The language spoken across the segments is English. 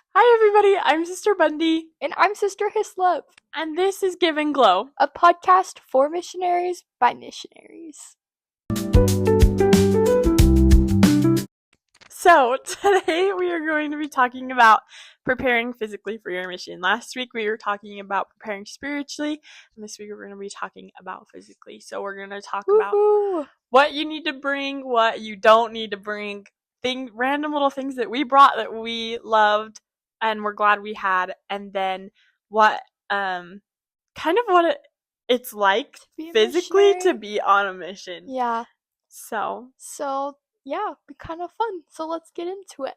Hi everybody, I'm Sister Bundy, And I'm Sister Hislop, and this is Give and Glow. a podcast for missionaries by missionaries. So, today we are going to be talking about preparing physically for your mission. Last week we were talking about preparing spiritually, and this week we're going to be talking about physically. So, we're going to talk about what you need to bring, what you don't need to bring, random little things that we brought that we loved and we're glad we had, and then what it's like physically to be on a mission. Yeah. So yeah, be kind of fun. So let's get into it.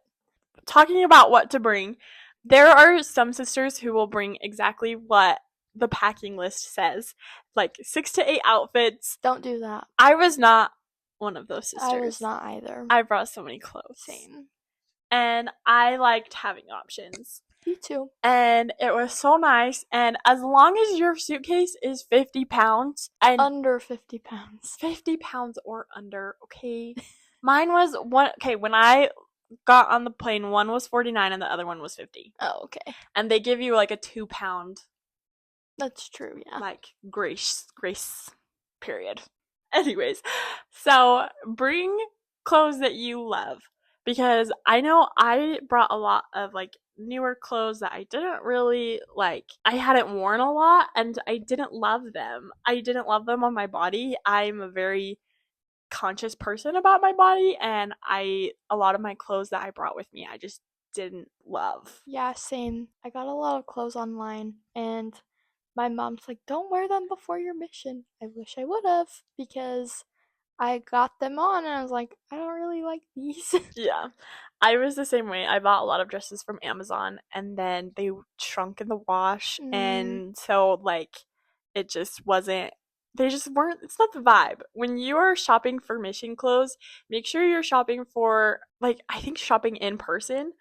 Talking about what to bring, there are some sisters who will bring exactly what the packing list says, like 6 to 8 outfits. Don't do that. I was not one of those sisters. I was not either. I brought so many clothes. Same. And I liked having options. Me too. And it was so nice. And as long as your suitcase is 50 pounds. And under 50 pounds. 50 pounds or under, okay? Mine was when I got on the plane, one was 49 and the other one was 50. Oh, okay. And they give you like a 2 pound. That's true, yeah. Like grace period. Anyways, so bring clothes that you love. Because I know I brought a lot of like newer clothes that I didn't really like. I hadn't worn a lot and I didn't love them. I didn't love them on my body. I'm a very conscious person about my body, and a lot of my clothes that I brought with me I just didn't love. Yeah, same. I got a lot of clothes online and my mom's like, don't wear them before your mission. I wish I would have, because I got them on and I was like, I don't really like these. Yeah, I was the same way. I bought a lot of dresses from Amazon and then they shrunk in the wash, and so like it just wasn't, they just weren't, it's not the vibe. When you are shopping for mission clothes, make sure you're shopping for, like, I think shopping in person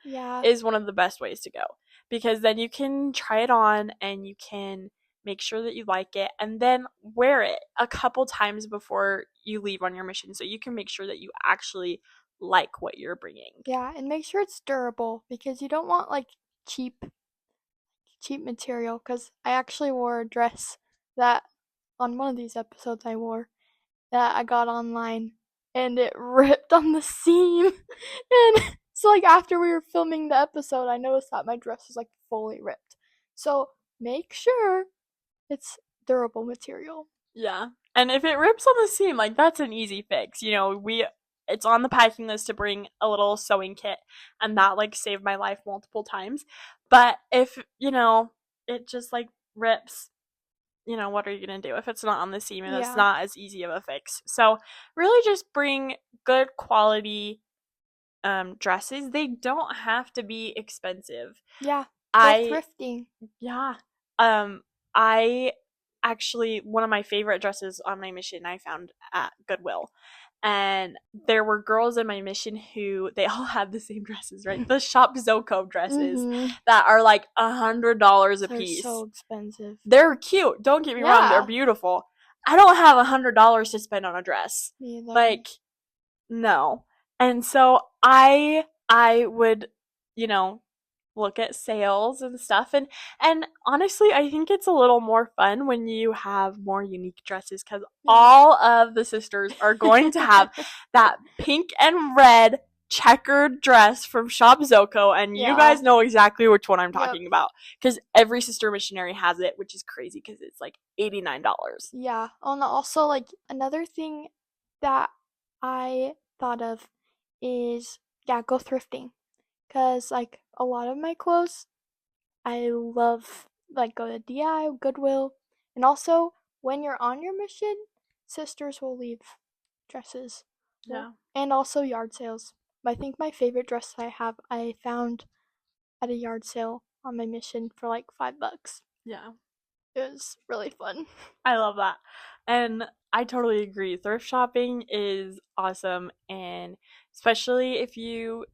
is one of the best ways to go, because then you can try it on and you can make sure that you like it and then wear it a couple times before you leave on your mission, so you can make sure that you actually like what you're bringing. Yeah, and make sure it's durable, because you don't want like cheap material, because I actually wore a dress that on one of these episodes I wore that I got online and it ripped on the seam. And so like after we were filming the episode, I noticed that my dress was like fully ripped. So make sure it's durable material. Yeah. And if it rips on the seam, like, that's an easy fix. It's on the packing list to bring a little sewing kit, and that like saved my life multiple times. But if, it just like rips, what are you going to do if it's not on the seam and it's not as easy of a fix? So really just bring good quality dresses. They don't have to be expensive. Yeah. Thrifting. Yeah. I actually, one of my favorite dresses on my mission I found at Goodwill. And there were girls in my mission who, they all had the same dresses, right? The Shop Zoko dresses that are like $100 a piece. They're so expensive. They're cute. Don't get me wrong. They're beautiful. I don't have $100 to spend on a dress. Neither. Like, no. And so I would, look at sales and stuff, and honestly I think it's a little more fun when you have more unique dresses, because all of the sisters are going to have that pink and red checkered dress from Shop Zoko, and you guys know exactly which one I'm talking about, because every sister missionary has it, which is crazy because it's like $89. Yeah. And also, like, another thing that I thought of is go thrifting. Because, like, a lot of my clothes, I love, like, go to DI, Goodwill. And also, when you're on your mission, sisters will leave dresses. Yeah. And also yard sales. I think my favorite dress I have, I found at a yard sale on my mission for, like, $5. Yeah. It was really fun. I love that. And I totally agree. Thrift shopping is awesome, and especially if you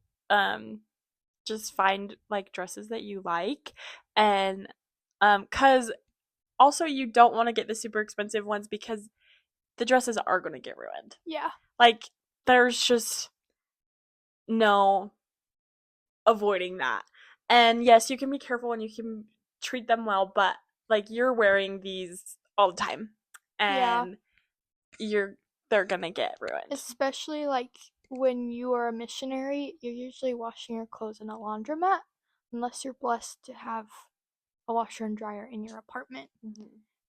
just find like dresses that you like, and cuz also you don't want to get the super expensive ones because the dresses are going to get ruined. Yeah. Like, there's just no avoiding that. And yes, you can be careful and you can treat them well, but like you're wearing these all the time Yeah. and they're gonna get ruined. Especially like when you are a missionary, you're usually washing your clothes in a laundromat unless you're blessed to have a washer and dryer in your apartment.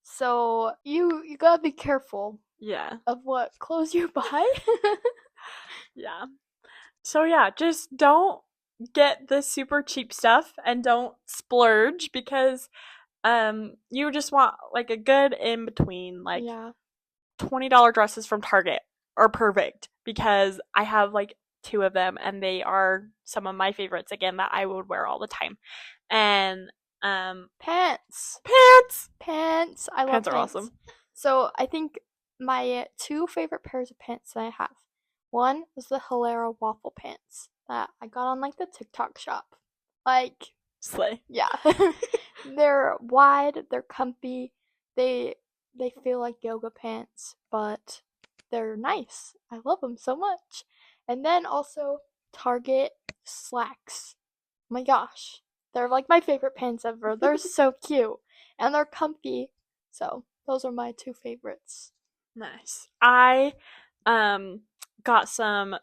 So you gotta be careful Yeah. of what clothes you buy. Yeah. So yeah, just don't get the super cheap stuff and don't splurge because you just want like a good in between. Like Yeah. $20 dresses from Target are perfect because I have like two of them and they are some of my favorites again that I would wear all the time. And Pants. pants I love are pants. awesome. So I think my two favorite pairs of pants that I have. One was the Hilera waffle pants that I got on like the TikTok shop. Like, Slay. yeah. They're wide, they're comfy. They they feel like yoga pants, but they're nice. I love them so much. And then also Target slacks. Oh my gosh. They're like my favorite pants ever. They're so cute and they're comfy. So, those are my two favorites. Nice. I got some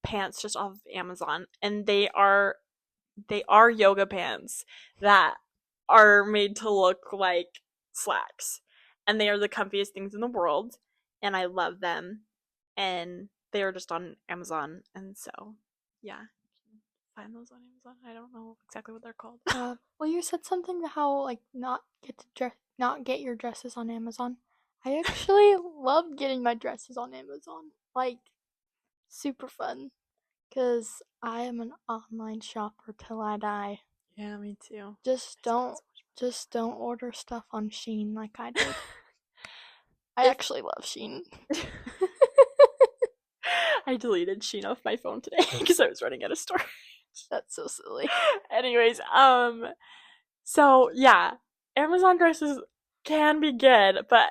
pants just off of Amazon and they are yoga pants that are made to look like slacks. And they are the comfiest things in the world. And I love them. And they are just on Amazon. And so, yeah, find those on Amazon. I don't know exactly what they're called. Well, you said something about how like not get your dresses on Amazon. I actually love getting my dresses on Amazon. Like super fun. Cause I am an online shopper till I die. Yeah, me too. Just don't just don't order stuff on Shein like I did. I If actually love Shein. I deleted Shein off my phone today because I was running out of storage. That's so silly. Anyways, so yeah, Amazon dresses can be good, but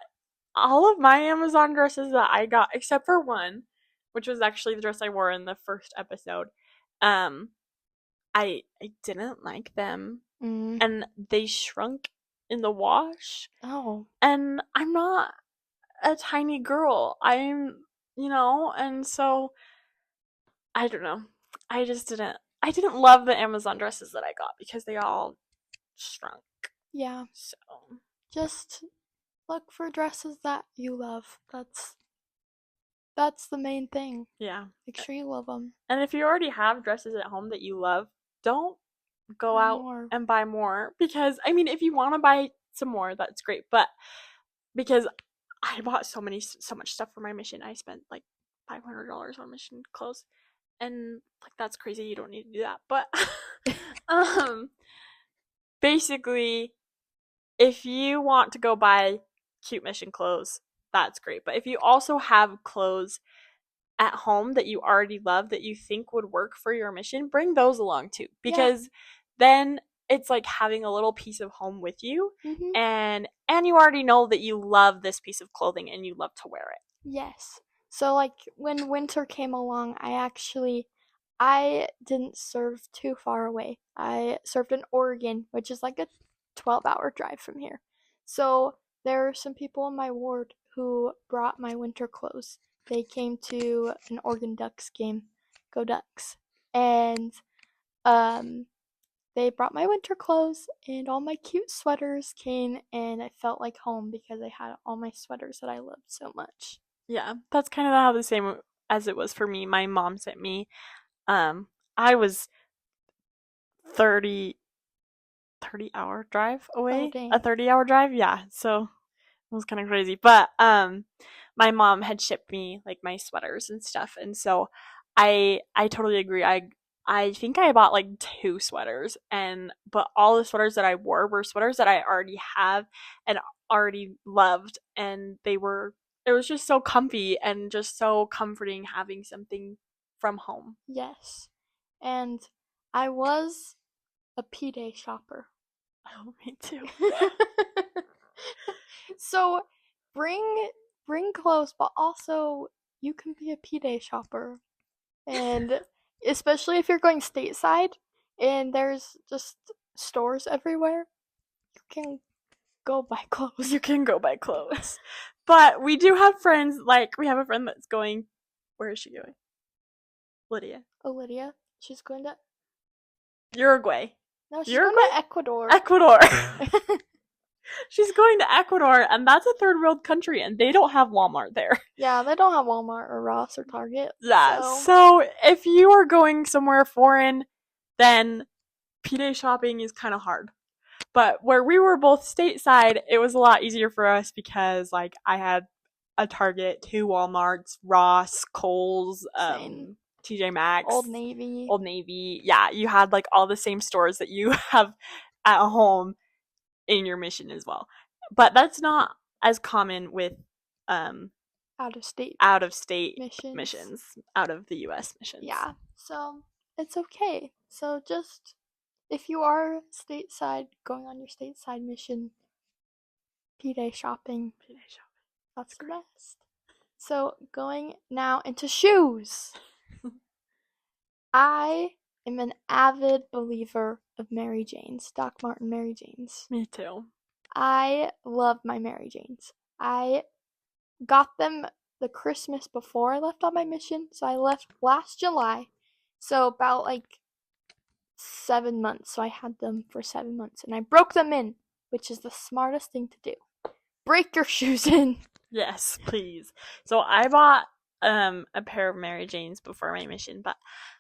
all of my Amazon dresses that I got, except for one, which was actually the dress I wore in the first episode, um, I didn't like them, and they shrunk in the wash. Oh. And I'm not a tiny girl. And so I don't know. I didn't love the Amazon dresses that I got because they all shrunk. Yeah. So, Just look for dresses that you love. That's the main thing. yeah. Make sure you love them. And if you already have dresses at home that you love, don't go Buy out more. and buy more because I mean, if you want to buy some more, that's great, but because I bought so much stuff for my mission, I spent like $500 on mission clothes. And like that's crazy. You don't need to do that. But um basically if you want to go buy cute mission clothes, that's great. But if you also have clothes at home that you already love that you think would work for your mission, bring those along too. Because then it's like having a little piece of home with you, and you already know that you love this piece of clothing and you love to wear it. Yes. So like when winter came along, I didn't serve too far away. I served in Oregon, which is like a 12-hour drive from here. So there were some people in my ward who brought my winter clothes. They came to an Oregon Ducks game. Go Ducks. And they brought my winter clothes and all my cute sweaters came and I felt like home because I had all my sweaters that I loved so much. Yeah, that's kind of how the same as it was for me. My mom sent me I was 30 30-hour drive away. Oh, dang. A 30-hour drive, yeah. So it was kind of crazy. But my mom had shipped me like my sweaters and stuff. And so I totally agree. I think I bought like two sweaters, but all the sweaters that I wore were sweaters that I already have and already loved, and it was just so comfy and just so comforting having something from home. Yes. And I was a P-Day shopper. Oh, me too. So bring clothes, but also you can be a P-Day shopper. And especially if you're going stateside, and there's just stores everywhere. You can go buy clothes. You can go buy clothes. But we do have friends, like, we have a friend that's going, where is she going? Lydia. Oh, Lydia. She's going to. Uruguay. No, she's Uruguay? going to Ecuador. Ecuador. She's going to Ecuador, and that's a third world country, and they don't have Walmart there. Yeah, they don't have Walmart or Ross or Target. Yeah, so if you are going somewhere foreign, then P-Day shopping is kind of hard. But where we were both stateside, it was a lot easier for us because, like, I had a Target, 2 Walmarts, Ross, Kohl's, TJ Maxx, Old Navy. Old Navy. Yeah, you had, like, all the same stores that you have at home in your mission as well. But that's not as common with out of state missions, out of the US missions. Yeah. So it's okay. So just if you are stateside, going on your stateside mission, P-Day shopping. That's the best. So going now into shoes. I am an avid believer of Mary Janes, Doc Marten Mary Janes. Me too. I love my Mary Janes. I got them the Christmas before I left on my mission, so I left last July. So about like 7 months. So I had them for 7 months, and I broke them in, which is the smartest thing to do. Break your shoes in. Yes, please. So I bought a pair of Mary Janes before my mission, but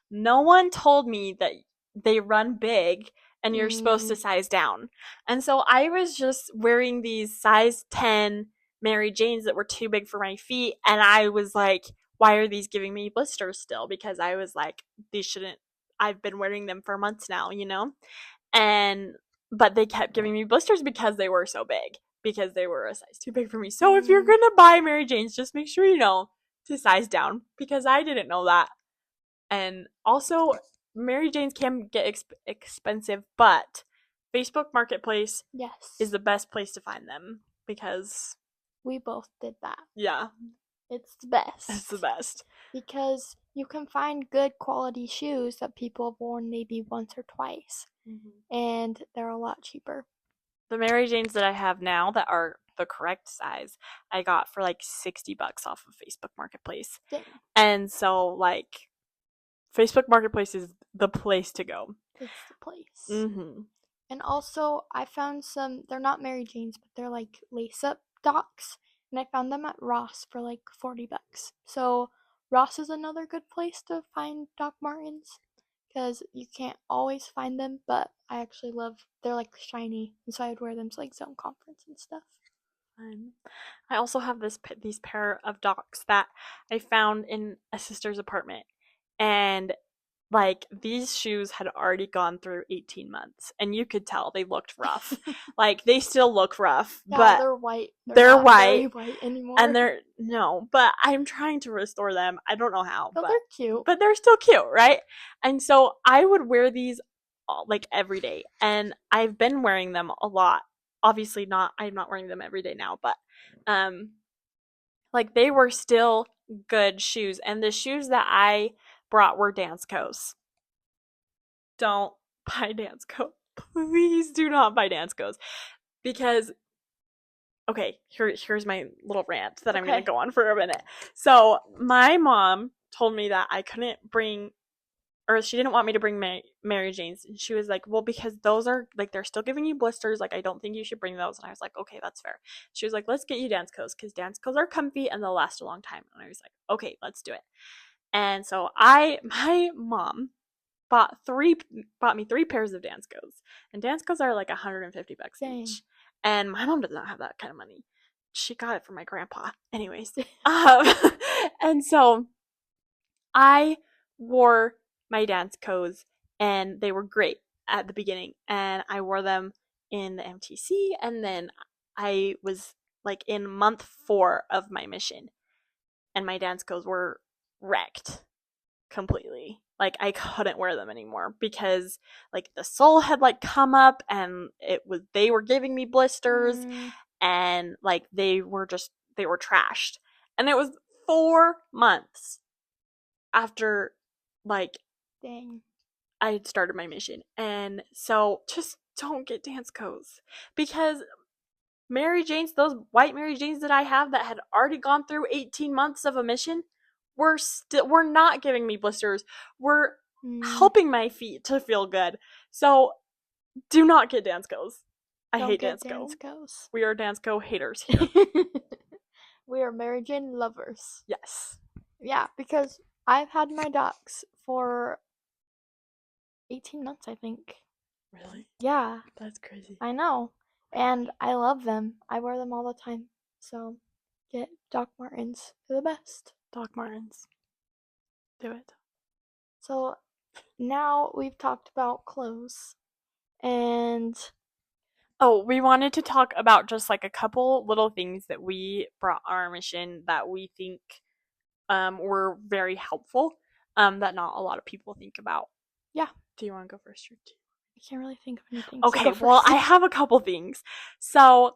no one told me that they run big and you're supposed to size down. And so I was just wearing these size 10 Mary Janes that were too big for my feet, and I was like, why are these giving me blisters still? Because I was like, these shouldn't, I've been wearing them for months now, you know? But they kept giving me blisters because they were so big, because they were a size too big for me. So if you're gonna buy Mary Janes, just make sure you know to size down, because I didn't know that. And also, Mary Janes can get expensive, but Facebook Marketplace is the best place to find them, because we both did that. Yeah. It's the best. It's the best. Because you can find good quality shoes that people have worn maybe once or twice. Mm-hmm. And they're a lot cheaper. The Mary Janes that I have now that are the correct size, I got for like $60 off of Facebook Marketplace. Dang. And so, like, Facebook Marketplace is the place to go. It's the place. Mm-hmm. And also, I found some, they're not Mary Janes, but they're like lace-up Docs. And I found them at Ross for like $40. So Ross is another good place to find Doc Martens, because you can't always find them, but I actually love, they're like shiny, and so I would wear them to like zone conference and stuff. I also have these pair of Docs that I found in a sister's apartment, and like, these shoes had already gone through 18 months, and you could tell they looked rough. Like, they still look rough, yeah, but they're white. They're not white. Very white anymore. And but I'm trying to restore them. I don't know how. But they're cute. But they're still cute, right? And so I would wear these like every day, and I've been wearing them a lot. Obviously I'm not wearing them every day now, but like, they were still good shoes, and the shoes that I brought were Danskos. Don't buy Danskos. Please do not buy Danskos. Because, okay, here's my little rant that I'm going to go on for a minute. So, my mom told me that I couldn't bring, or she didn't want me to bring Mary Janes. And she was like, well, because those are, like, they're still giving you blisters. Like, I don't think you should bring those. And I was like, okay, that's fair. She was like, let's get you Danskos, because Danskos are comfy and they'll last a long time. And I was like, okay, let's do it. And so my mom bought me 3 pairs of Danskos, and Danskos are like $150 each. And my mom does not have that kind of money. She got it from my grandpa. Anyways, and so I wore my Danskos, and they were great at the beginning. And I wore them in the MTC, and then I was like in month 4 of my mission, and my Danskos were wrecked completely. Like, I couldn't wear them anymore because, like, the sole had, like, come up, and they were giving me blisters, and, like, they were trashed. And it was 4 months after, like, dang, I had started my mission. And so just don't get dance coats. Because Mary Janes, those white Mary Janes that I have that had already gone through 18 months of a mission, were not giving me blisters. Were helping my feet to feel good. So do not get Danskos. I hate Dansko. We are Dansko haters here. We are Mary Jane lovers. Yes. Yeah, because I've had my docs for 18 months, I think. Really? Yeah. That's crazy. I know. And I love them. I wear them all the time. So get Doc Martens. They're the best. Doc Martens. Do it. So now we've talked about clothes. And oh, we wanted to talk about just like a couple little things that we brought on our mission that we think were very helpful that not a lot of people think about. Yeah. Do you want to go first or two? I can't really think of anything. Okay, so well, I have a couple things. So,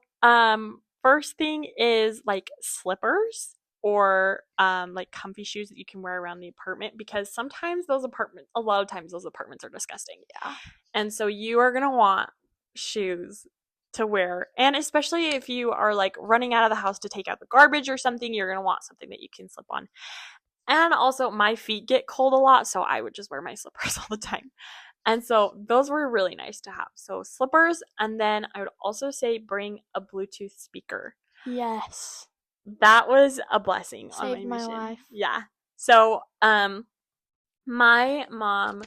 first thing is like slippers or like comfy shoes that you can wear around the apartment because a lot of times those apartments are disgusting. Yeah. And so you are going to want shoes to wear. And especially if you are like running out of the house to take out the garbage or something, you're going to want something that you can slip on. And also my feet get cold a lot, so I would just wear my slippers all the time. And so those were really nice to have. So slippers, and then I would also say bring a Bluetooth speaker. Yes. That was a blessing Saved on my mission. My life. Yeah. So, my mom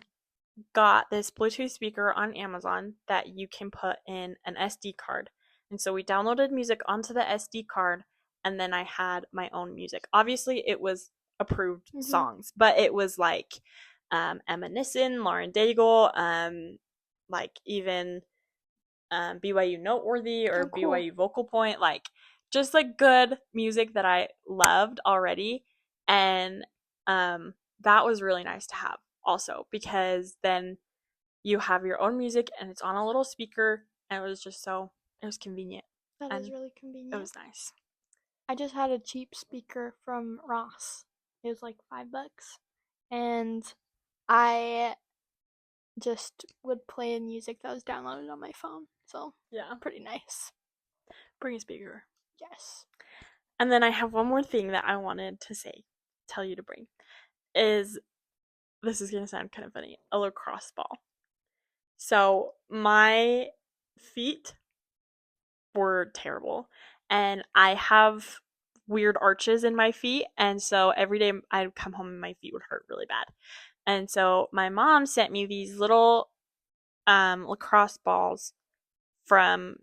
got this Bluetooth speaker on Amazon that you can put in an SD card. And so we downloaded music onto the SD card, and then I had my own music. Obviously, it was approved songs, but it was like Emma Nissen, Lauren Daigle, like even BYU Noteworthy or cool. BYU Vocal Point, like just like good music that I loved already. And that was really nice to have also because then you have your own music and it's on a little speaker and it was convenient. That is really convenient. It was nice. I just had a cheap speaker from Ross. It was like $5. And I just would play music that was downloaded on my phone. So, yeah. Pretty nice. Bring a speaker. Yes. And then I have one more thing that I wanted to tell you to bring. This is going to sound kind of funny, a lacrosse ball. So my feet were terrible. And I have weird arches in my feet. And so every day I'd come home and my feet would hurt really bad. And so my mom sent me these little lacrosse balls from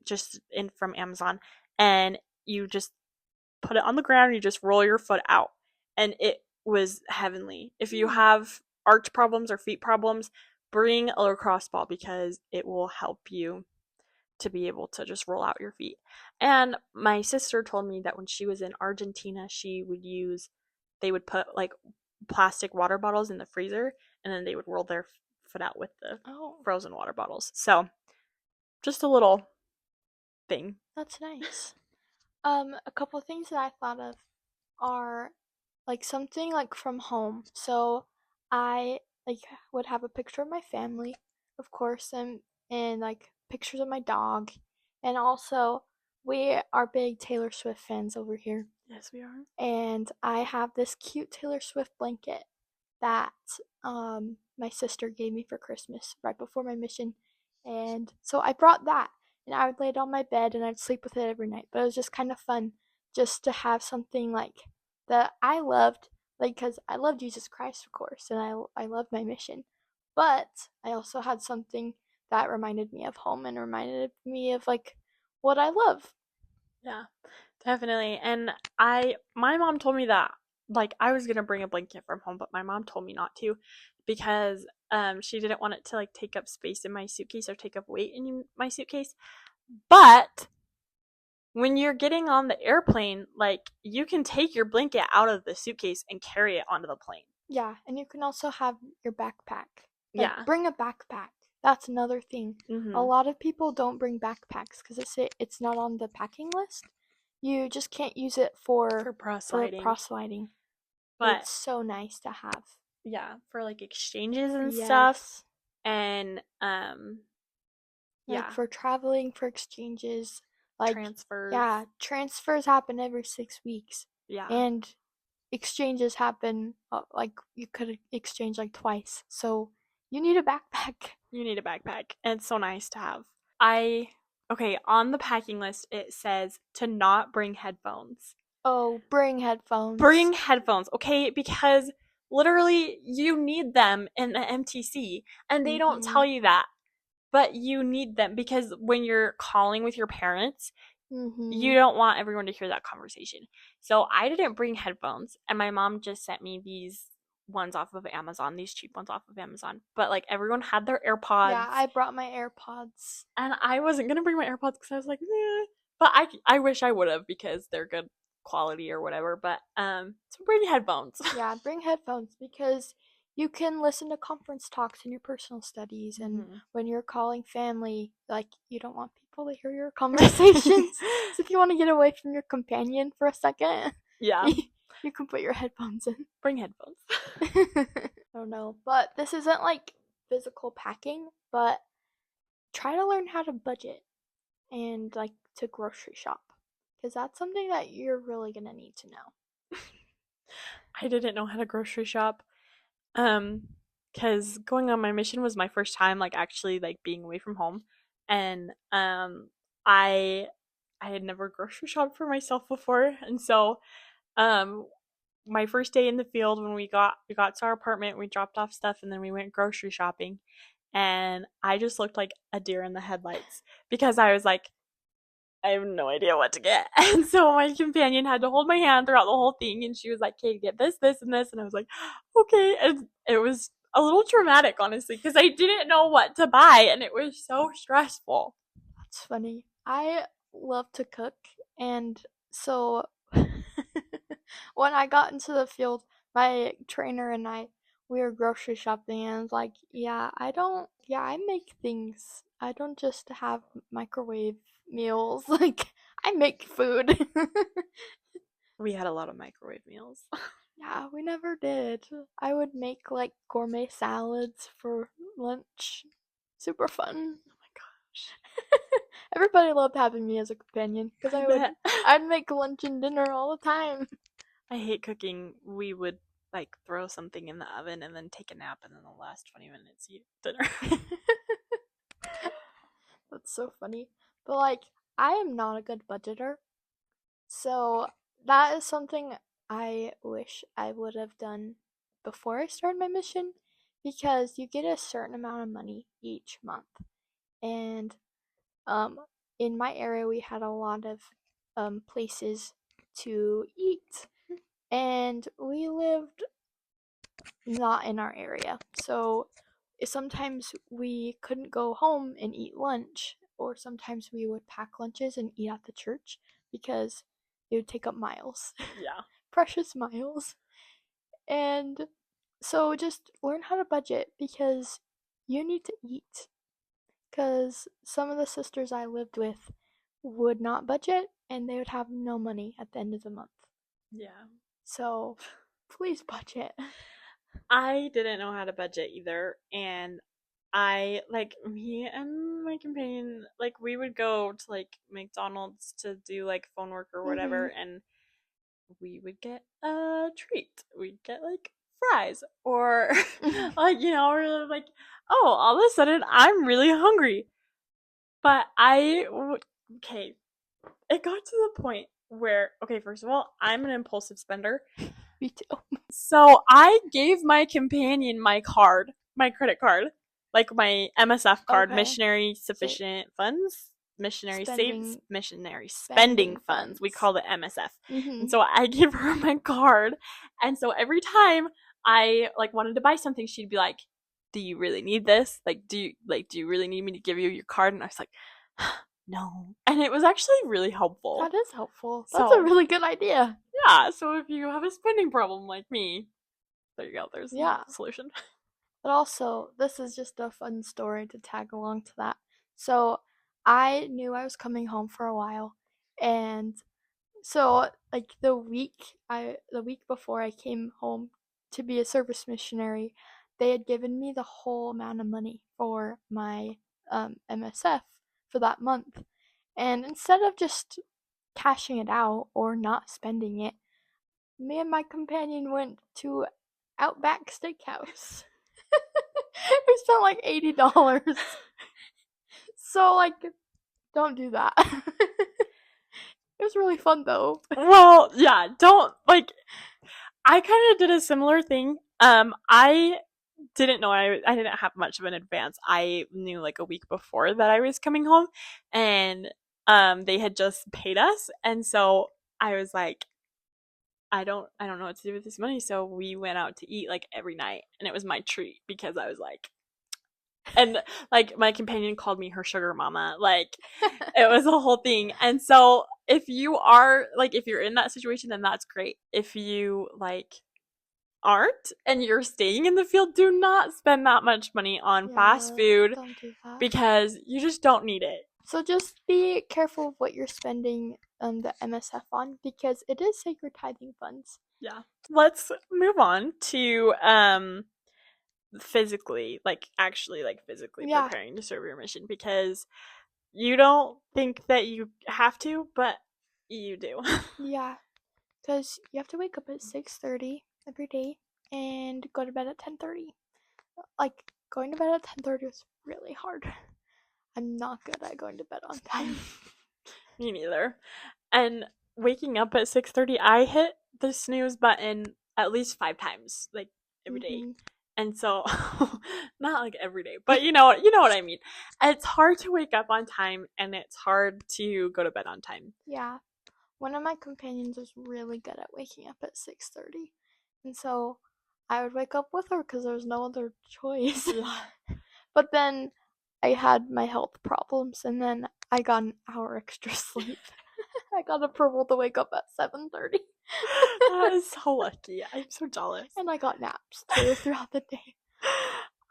Amazon. And you just put it on the ground and you just roll your foot out. And it was heavenly. If you have arch problems or feet problems, bring a lacrosse ball because it will help you to be able to just roll out your feet. And my sister told me that when she was in Argentina, they would put like plastic water bottles in the freezer and then they would roll their foot out with the frozen water bottles. So just a little thing. That's nice. A couple of things that I thought of are like something like from home. So I like would have a picture of my family, of course, and like pictures of my dog. And also we are big Taylor Swift fans over here. Yes, we are. And I have this cute Taylor Swift blanket that my sister gave me for Christmas right before my mission. And so I brought that and I would lay it on my bed and I'd sleep with it every night. But it was just kind of fun just to have something like that I loved, like because I love Jesus Christ, of course, and I love my mission. But I also had something that reminded me of home and reminded me of like what I love. Yeah, definitely. And my mom told me that like I was gonna bring a blanket from home, but my mom told me not to because she didn't want it to like take up space in my suitcase or take up weight in my suitcase. But when you're getting on the airplane, like you can take your blanket out of the suitcase and carry it onto the plane. Yeah, and you can also have your backpack. Like, bring a backpack. That's another thing. Mm-hmm. A lot of people don't bring backpacks because it's not on the packing list. You just can't use it for proselyting. But it's so nice to have. Yeah, for like exchanges and stuff. and Like yeah, for traveling, for exchanges, like, transfers. yeah, transfers happen every 6 weeks. Yeah, And exchanges happen, like, you could exchange like twice. So you need a backpack. you need a backpack, and it's so nice to have. I okay, on the packing list it says to not bring headphones. Oh, bring headphones. Bring headphones, okay? Because literally you need them in the MTC, and they don't Mm-hmm. tell you that, but you need them because when you're calling with your parents, Mm-hmm. you don't want everyone to hear that conversation. So I didn't bring headphones, and my mom just sent me these ones off of Amazon, these cheap ones off of Amazon. But like everyone had their Yeah, AirPods, I brought my AirPods. and I wasn't gonna bring my AirPods because I was like, eh. But I wish I would have because they're good quality or whatever. But so bring headphones. Yeah, bring headphones because you can listen to conference talks in your personal studies, and Mm-hmm. when you're calling family, like, you don't want people to hear your conversations. So if you want to get away from your companion for a second, Yeah, you can put your headphones in. bring headphones. I don't know, but this isn't like physical packing, but try to learn how to budget and like to grocery shop because that's something that you're really gonna need to know. I didn't know how to grocery shop. Um, because going on my mission was my first time like actually like being away from home, and I I had never grocery shopped for myself before, and so um my first day in the field when we got to our apartment, we dropped off stuff, and then we went grocery shopping, and I just looked like a deer in the headlights because I was like, I have no idea what to get. And so my companion had to hold my hand throughout the whole thing, and she was like, "Okay, get this, this, and this." And I was like, "Okay." And it was a little traumatic, honestly, because I didn't know what to buy, and it was so stressful. That's funny. I love to cook, and so when I got into the field, my trainer and I, we were grocery shopping, and I was like, yeah, I make things. I don't just have microwave meals. Like, I make food. We had a lot of microwave meals. Yeah, we never did. I would make like gourmet salads for lunch. Super fun. Oh my gosh. Everybody loved having me as a companion because I bet. I'd make lunch and dinner all the time. I hate cooking. We would like throw something in the oven and then take a nap, and then the last 20 minutes eat dinner. That's so funny. But like, I am not a good budgeter. So that is something I wish I would have done before I started my mission because you get a certain amount of money each month. And um in my area we had a lot of places to eat, and we lived not in our area. So sometimes we couldn't go home and eat lunch, or sometimes we would pack lunches and eat at the church because it would take up miles. Yeah. Precious miles. And so just learn how to budget because you need to eat. Because some of the sisters I lived with would not budget and they would have no money at the end of the month. Yeah. So please budget. I didn't know how to budget either, and I like me and my companion like we would go to like McDonald's to do like phone work or whatever, Mm-hmm. and we would get a treat. We'd get like fries or like we're like, oh, all of a sudden I'm really hungry. But okay, it got to the point where okay, first of all, I'm an impulsive spender. Me too. So I gave my companion my card, my credit card, like my MSF card, Okay. Missionary Say Sufficient Funds, Missionary Saves, spending Missionary Spending spending Funds. We funds. call it MSF. And Mm-hmm. so I gave her my card, and so every time I like wanted to buy something, she'd be like, "Do you really need this? Do you really need me to give you your card?" And I was like, "No." And it was actually really helpful. That is helpful. That's a So really good idea. yeah, so if you have a spending problem like me, there you go. There's a Yeah. solution. But also, this is just a fun story to tag along to that. So, I knew I was coming home for a while, and so like the week before I came home to be a service missionary, they had given me the whole amount of money for my MSF for that month. And instead of just cashing it out or not spending it, me and my companion went to Outback Steakhouse. We spent like $80. So, like, don't do that. It was really fun, though. Well, yeah, don't, like, I kind of did a similar thing. I didn't know I didn't have much of an advance. I knew like a week before that I was coming home, and they had just paid us, and so I was like, I don't know what to do with this money. So we went out to eat like every night, and it was my treat because I was like, and like my companion called me her sugar mama. Like it was a whole thing. And so if you are like, if you're in that situation, then that's great. If you like aren't and you're staying in the field, do not spend that much money on fast food don't do that. because you just don't need it. So just be careful of what you're spending the MSF on because it is sacred tithing funds. Yeah. Let's move on to physically, like actually like physically preparing to serve your mission, because you don't think that you have to, but you do. Yeah. Because you have to wake up at 6:30 every day and go to bed at 10:30. Like, going to bed at 10:30 is really hard. I'm not good at going to bed on time. Me neither. And waking up at 6:30, I hit the snooze button at least 5 times, like every day. And so not like every day, but you know what I mean. It's hard to wake up on time and it's hard to go to bed on time. Yeah. One of my companions was really good at waking up at 6:30. And so I would wake up with her because there was no other choice. But then I had my health problems and then I got an hour extra sleep. I got approval to wake up at 7:30. That is so lucky. I'm so jealous. And I got naps too throughout the day.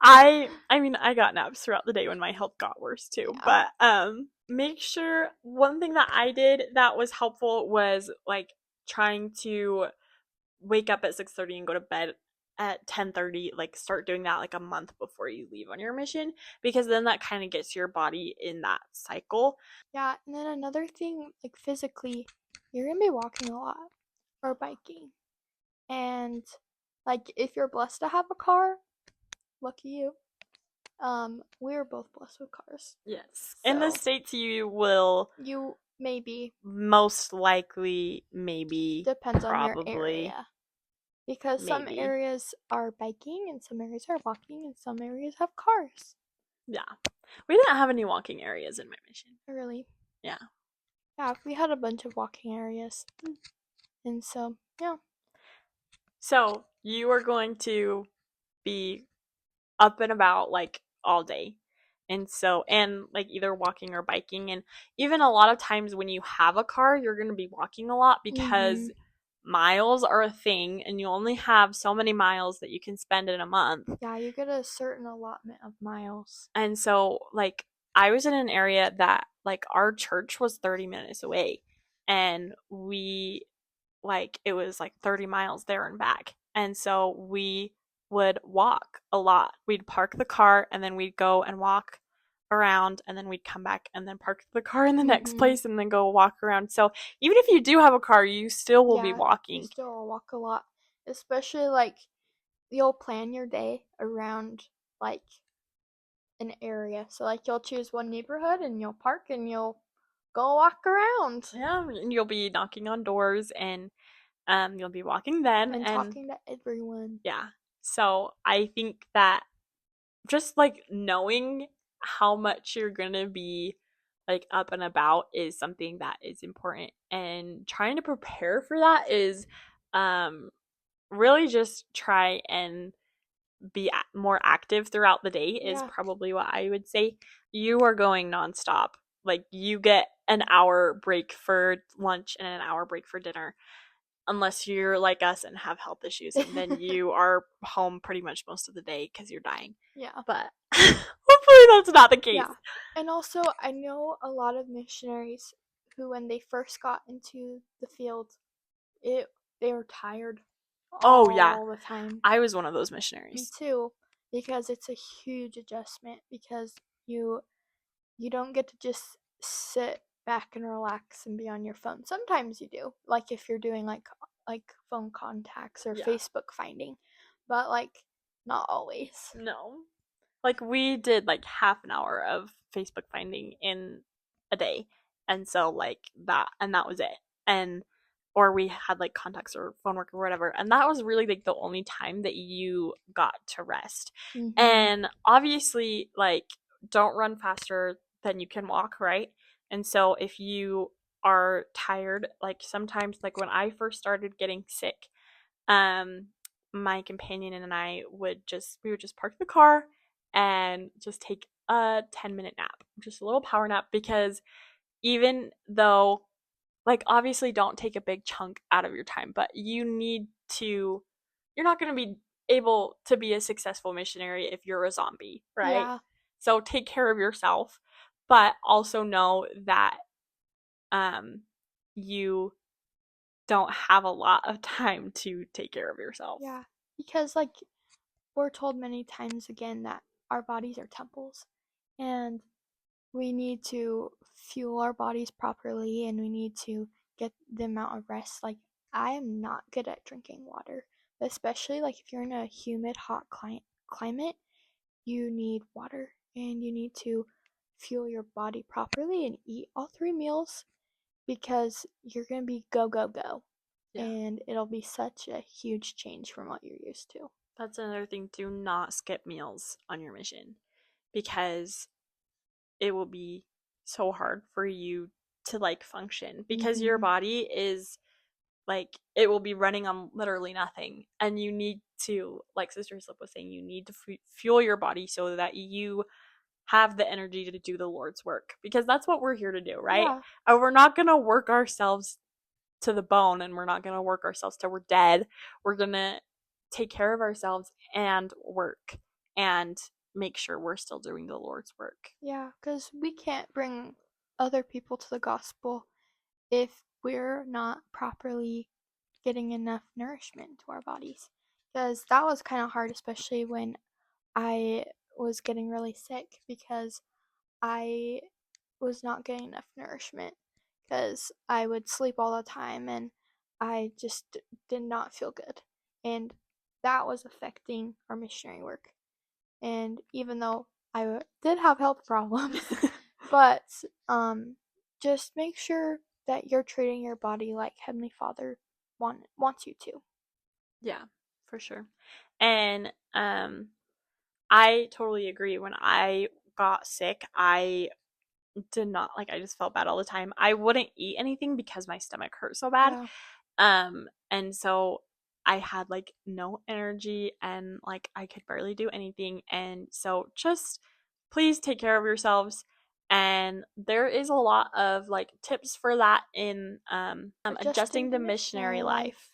I mean, I got naps throughout the day when my health got worse too. Yeah. But make sure, one thing that I did that was helpful was like trying to wake up at 6:30 and go to bed at 10:30. Like start doing that like a month before you leave on your mission, because then that kind of gets your body in that cycle. Yeah, and then another thing, like physically, you're gonna be walking a lot or biking. And like if you're blessed to have a car, lucky you. We were both blessed with cars. Yes. In the States, you will maybe most likely, maybe, depends probably, on your area. Because some maybe. areas are biking and some areas are walking and some areas have cars. Yeah. We didn't have any walking areas in my mission. Really? Yeah. Yeah, we had a bunch of walking areas. And so, yeah. So, you are going to be up and about like all day. And so, and like either walking or biking. And even a lot of times when you have a car, you're going to be walking a lot because miles are a thing and you only have so many miles that you can spend in a month. Yeah, you get a certain allotment of miles. And so, like, I was in an area that, like, our church was 30 minutes away. And we, like, it was like 30 miles there and back. And so we would walk a lot. We'd park the car and then we'd go and walk around and then we'd come back and then park the car in the next place and then go walk around. So even if you do have a car, you still will be walking. You still walk a lot. Especially like you'll plan your day around like an area. So like you'll choose one neighborhood and you'll park and you'll go walk around. Yeah, and you'll be knocking on doors and you'll be walking then and talking to everyone. Yeah. So I think that just like knowing how much you're gonna be like up and about is something that is important, and trying to prepare for that is really just try and be more active throughout the day is probably what I would say. You are going nonstop. Like you get an hour break for lunch and an hour break for dinner. Unless you're like us and have health issues, and then you are home pretty much most of the day because you're dying. Yeah. But hopefully that's not the case. Yeah. And also, I know a lot of missionaries who, when they first got into the field, they were tired all the time. I was one of those missionaries. Me too. because it's a huge adjustment because you you don't get to just sit back and relax and be on your phone. Sometimes you do, like if you're doing like phone contacts or Yeah. Facebook finding, but like not always. No. Like we did like half an hour of Facebook finding in a day. And so like that was it. And or we had like contacts or phone work or whatever. And that was really like the only time that you got to rest. Mhm. And obviously like don't run faster than you can walk, right? And so if you are tired, like sometimes like when I first started getting sick, um my companion and I would just park the car and just take a 10-minute nap, just a little power nap, because even though like obviously don't take a big chunk out of your time, but you're not going to be able to be a successful missionary if you're a zombie, right? Yeah. So take care of yourself, but also know that um you don't have a lot of time to take care of yourself. Yeah. Because like we're told many times again that our bodies are temples and we need to fuel our bodies properly and we need to get the amount of rest. Like I am not good at drinking water, especially like if you're in a humid, hot climate, you need water and you need to fuel your body properly and eat all 3 meals because you're going to be go, go, go. Yeah. And it'll be such a huge change from what you're used to. That's another thing. Do not skip meals on your mission because it will be so hard for you to like function because your Mm-hmm. body is like it will be running on literally nothing, and you need to, like Sister Hislop was saying, you need to fuel your body so that you have the energy to do the Lord's work, because that's what we're here to do, right? Yeah. And we're not going to work ourselves to the bone, and we're not going to work ourselves till we're dead. We're going to take care of ourselves and work and make sure we're still doing the Lord's work. Yeah, because we can't bring other people to the gospel if we're not properly getting enough nourishment to our bodies. Because that was kind of hard, especially when I was getting really sick because I was not getting enough nourishment because I would sleep all the time and I just did not feel good. And that was affecting our missionary work. And even though I did have health problems, but just make sure that you're treating your body like Heavenly Father wants you to. Yeah, for sure. And I totally agree. When I got sick, I did not like, I just felt bad all the time. I wouldn't eat anything because my stomach hurt so bad. Yeah, And so I had like no energy and like I could barely do anything. And so just please take care of yourselves. And there is a lot of like tips for that in adjusting adjusting the the missionary missionary life. life.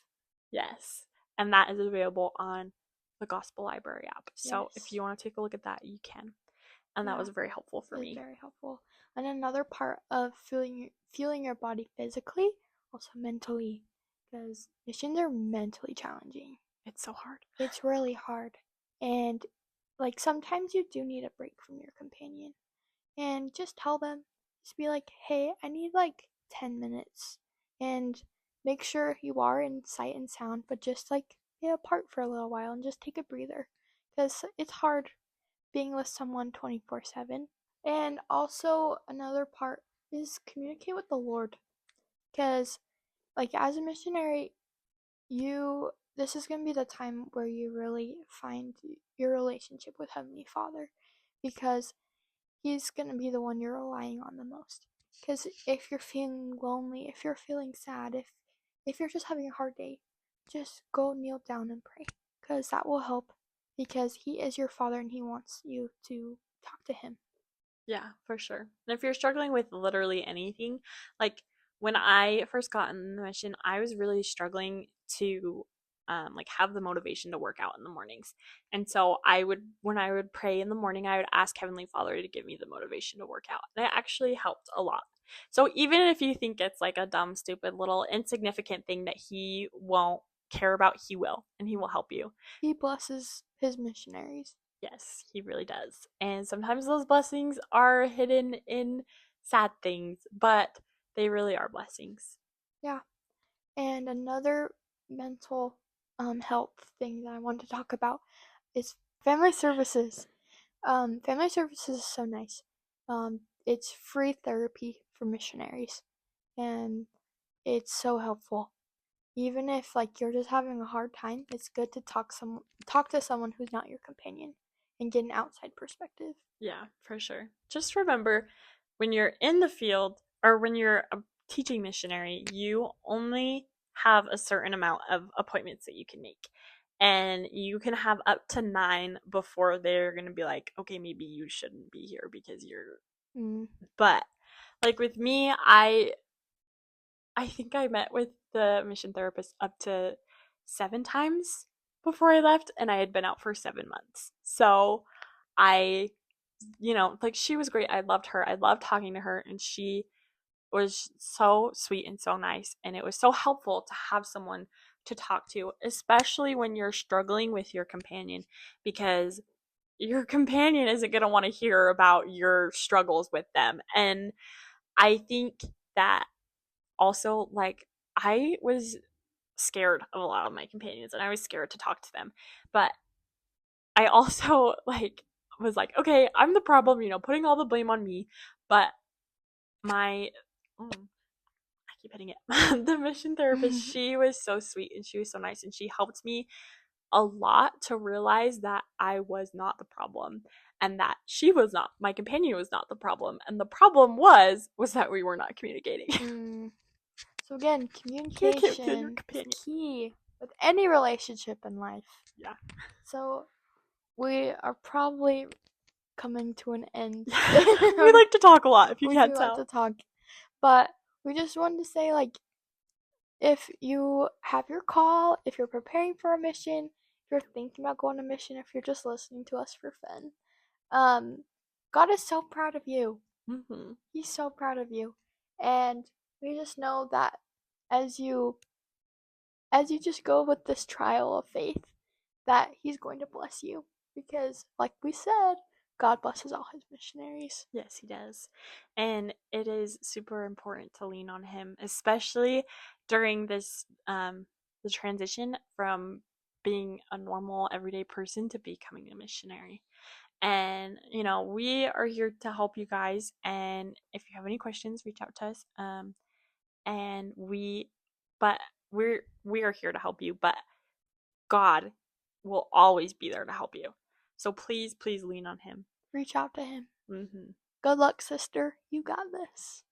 Yes. And that is available on the Gospel Library app. So if Yes, you want to take a look at that, you can. And that yeah, was very helpful for it's me. very helpful. And another part of feeling your body physically, also mentally, because missions are mentally challenging. It's so hard. It's really hard, and like sometimes you do need a break from your companion. And just tell them, just be like, hey, I need like 10 minutes. And make sure you are in sight and sound, but just like be apart for a little while and just take a breather. Because it's hard being with someone 24/7. And also, another part is communicate with the Lord. Because, like, as a missionary, this is going to be the time where you really find your relationship with Heavenly Father. Because he's going to be the one you're relying on the most. Because if you're feeling lonely, if you're feeling sad, if you're just having a hard day, just go kneel down and pray. Because that will help. Because he is your father and he wants you to talk to him. Yeah, for sure. And if you're struggling with literally anything, like when I first got in the mission, I was really struggling to like have the motivation to work out in the mornings. And so when I would pray in the morning, I would ask Heavenly Father to give me the motivation to work out. And it actually helped a lot. So even if you think it's like a dumb, stupid, little insignificant thing that he won't care about, he will, and he will help you. He blesses his missionaries. Yes, he really does. And sometimes those blessings are hidden in sad things, but they really are blessings. Yeah. And another mental health thing that I want to talk about is family services. Family services is so nice. It's free therapy for missionaries, and it's so helpful. Even if like you're just having a hard time, it's good to talk to someone who's not your companion and get an outside perspective. Yeah, for sure. Just remember when you're in the field or when you're a teaching missionary, you only have a certain amount of appointments that you can make. And you can have up to 9 before they're going to be like, okay, maybe you shouldn't be here because you're. Mm. But like with me, I think I met with the mission therapist up to 7 times before I left, and I had been out for 7 months. So I, like she was great. I loved her. I loved talking to her, and she was so sweet and so nice. And it was so helpful to have someone to talk to, especially when you're struggling with your companion, because your companion isn't going to want to hear about your struggles with them. And I think that also, like, I was scared of a lot of my companions and I was scared to talk to them. But I also, like, was like, okay, I'm the problem, putting all the blame on me. But my, I keep hitting it, the mission therapist, she was so sweet and she was so nice and she helped me a lot to realize that I was not the problem and that she was not, my companion was not the problem. And the problem was that we were not communicating. Mm. So again, Communicate with your communication is companion. key with any relationship in life. Yeah. So we are probably coming to an end. We like to talk a lot, if you We can't do like tell. to talk, but we just wanted to say, like, if you have your call, if you're preparing for a mission, if you're thinking about going on a mission, if you're just listening to us for fun, um, God is so proud of you. Mm-hmm. He's so proud of you, and we just know that as you just go with this trial of faith, that He's going to bless you because, like we said, God blesses all His missionaries. Yes, he does. And it is super important to lean on him, especially during this the transition from being a normal everyday person to becoming a missionary. And we are here to help you guys, and if you have any questions, reach out to us. And but we are here to help you, but God will always be there to help you. So please, please lean on him. Reach out to Him. Mhm. Good luck, sister. You got this.